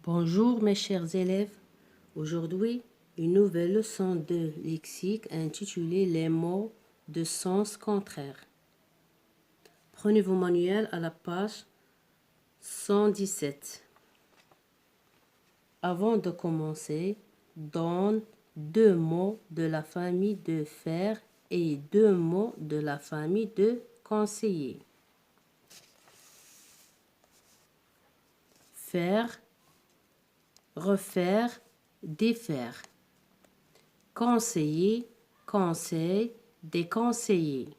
Bonjour mes chers élèves, aujourd'hui une nouvelle leçon de lexique intitulée Les mots de sens contraire. Prenez vos manuels à la page 117. Avant de commencer, donne deux mots de la famille de faire et deux mots de la famille de conseiller. Faire, refaire, défaire. Conseiller, conseil, déconseiller.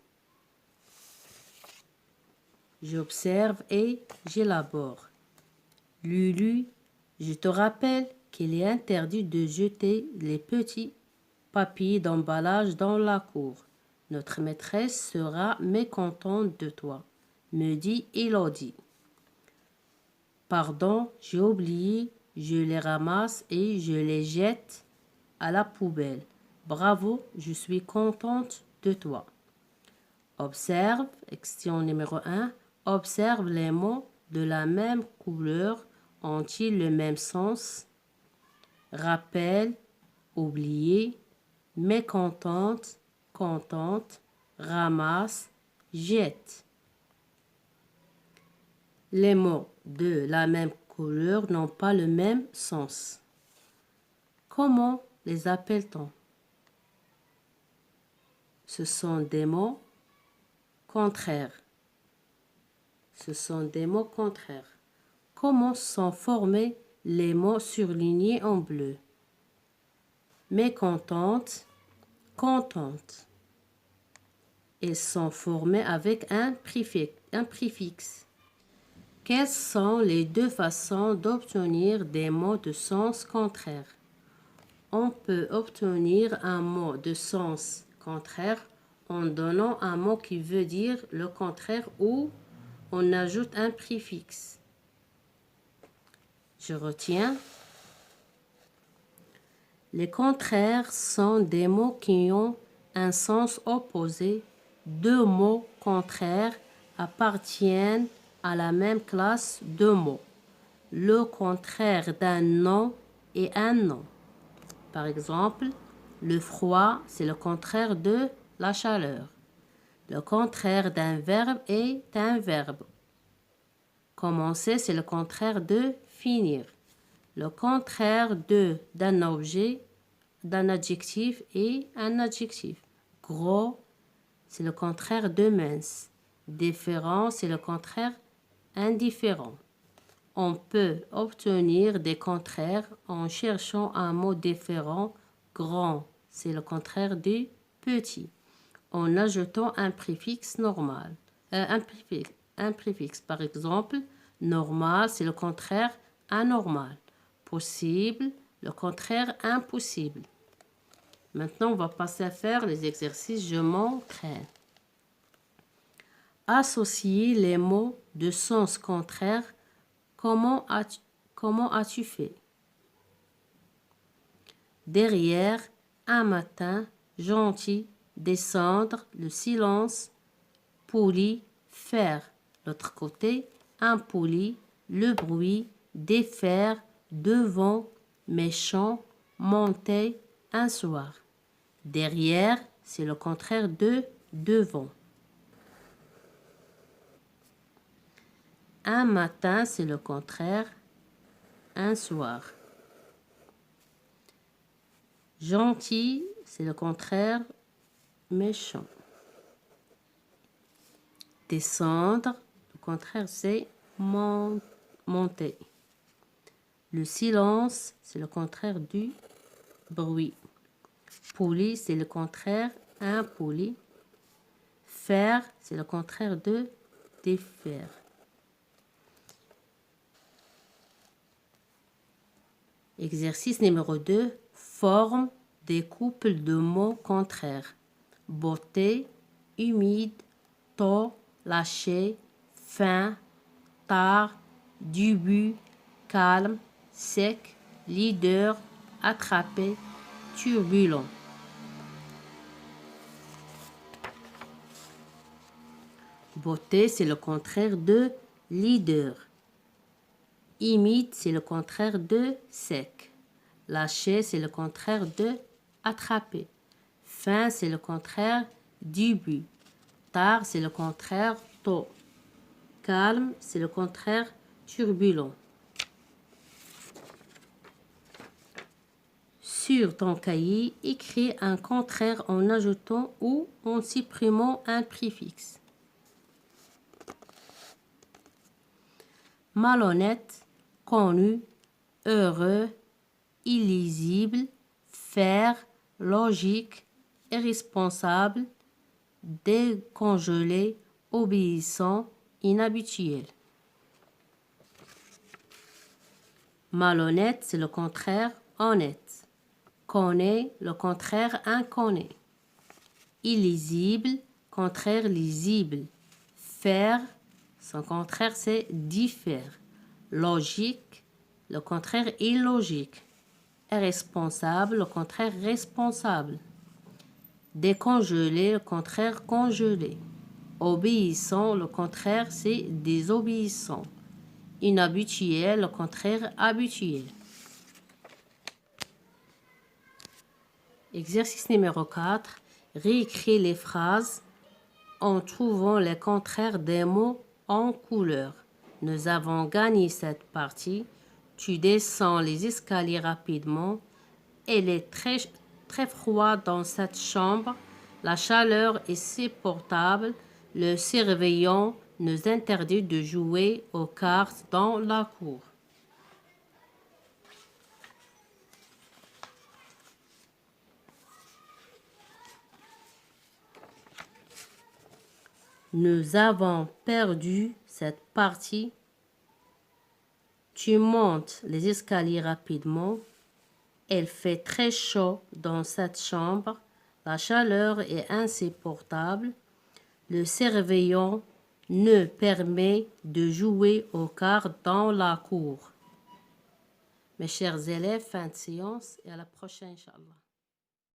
J'observe et j'élabore. Lulu, je te rappelle qu'il est interdit de jeter les petits papiers d'emballage dans la cour. Notre maîtresse sera mécontente de toi, me dit Elodie. Pardon, j'ai oublié, je les ramasse et je les jette à la poubelle. Bravo, je suis contente de toi. Observe, question numéro 1, observe les mots de la même couleur ont-ils le même sens? Rappel, oublier, mécontente, contente, ramasse, jette. Les mots de la même couleur n'ont pas le même sens. Comment les appelle-t-on? Ce sont des mots contraires. Ce sont des mots contraires. Comment sont formés les mots surlignés en bleu? Mécontente, contente. Ils sont formés avec un préfixe. Quelles sont les deux façons d'obtenir des mots de sens contraire? On peut obtenir un mot de sens contraire en donnant un mot qui veut dire le contraire ou on ajoute un préfixe. Je retiens. Les contraires sont des mots qui ont un sens opposé. Deux mots contraires appartiennent à la même classe de mots. Le contraire d'un nom est un nom. Par exemple, le froid, c'est le contraire de la chaleur. Le contraire d'un verbe est un verbe. Commencer, c'est le contraire de finir. Le contraire d'un objet, d'un adjectif est un adjectif. Gros, c'est le contraire de mince. Différent, c'est le contraire indifférent. On peut obtenir des contraires en cherchant un mot différent. Grand, c'est le contraire de petit. En ajoutant un préfixe normal. Un préfixe, par exemple, normal, c'est le contraire anormal. Possible, le contraire impossible. Maintenant, on va passer à faire les exercices je m'entraîne. Associer les mots de sens contraire. Comment as-tu fait? Derrière, un matin, gentil, descendre, le silence, poli, faire. L'autre côté, impoli, le bruit, défaire, devant, méchant, monter, un soir. Derrière, c'est le contraire de devant. Un matin, c'est le contraire, un soir. Gentil, c'est le contraire, méchant. Descendre, le contraire, c'est monter. Le silence, c'est le contraire du bruit. Poli, c'est le contraire, impoli. Faire, c'est le contraire de défaire. Exercice numéro 2. Forme des couples de mots contraires. Beauté, humide, tôt, lâché, fin, tard, début, calme, sec, leader, attrapé, turbulent. Beauté, c'est le contraire de leader. Imite, c'est le contraire de sec. Lâcher, c'est le contraire de attraper. Fin, c'est le contraire début. Tard, c'est le contraire tôt. Calme, c'est le contraire turbulent. Sur ton cahier, écris un contraire en ajoutant ou en supprimant un préfixe. Malhonnête, connu, heureux, illisible, faire, logique, irresponsable, décongelé, obéissant, inhabituel. Malhonnête, c'est le contraire honnête. Connaît, le contraire inconnu. Illisible, contraire lisible. Faire, son contraire c'est diffère. Logique, le contraire illogique. Irresponsable, le contraire responsable. Décongelé, le contraire congelé. Obéissant, le contraire c'est désobéissant. Inhabituel, le contraire habituel. Exercice numéro 4. Réécris les phrases en trouvant les contraires des mots en couleur. Nous avons gagné cette partie. Tu descends les escaliers rapidement. Il est très froid dans cette chambre. La chaleur est supportable. Le surveillant nous interdit de jouer aux cartes dans la cour. Nous avons perdu cette partie. Tu montes les escaliers rapidement. Il fait très chaud dans cette chambre. La chaleur est insupportable. Le surveillant ne permet de jouer aux cartes dans la cour. Mes chers élèves, fin de séance et à la prochaine, Inch'Allah.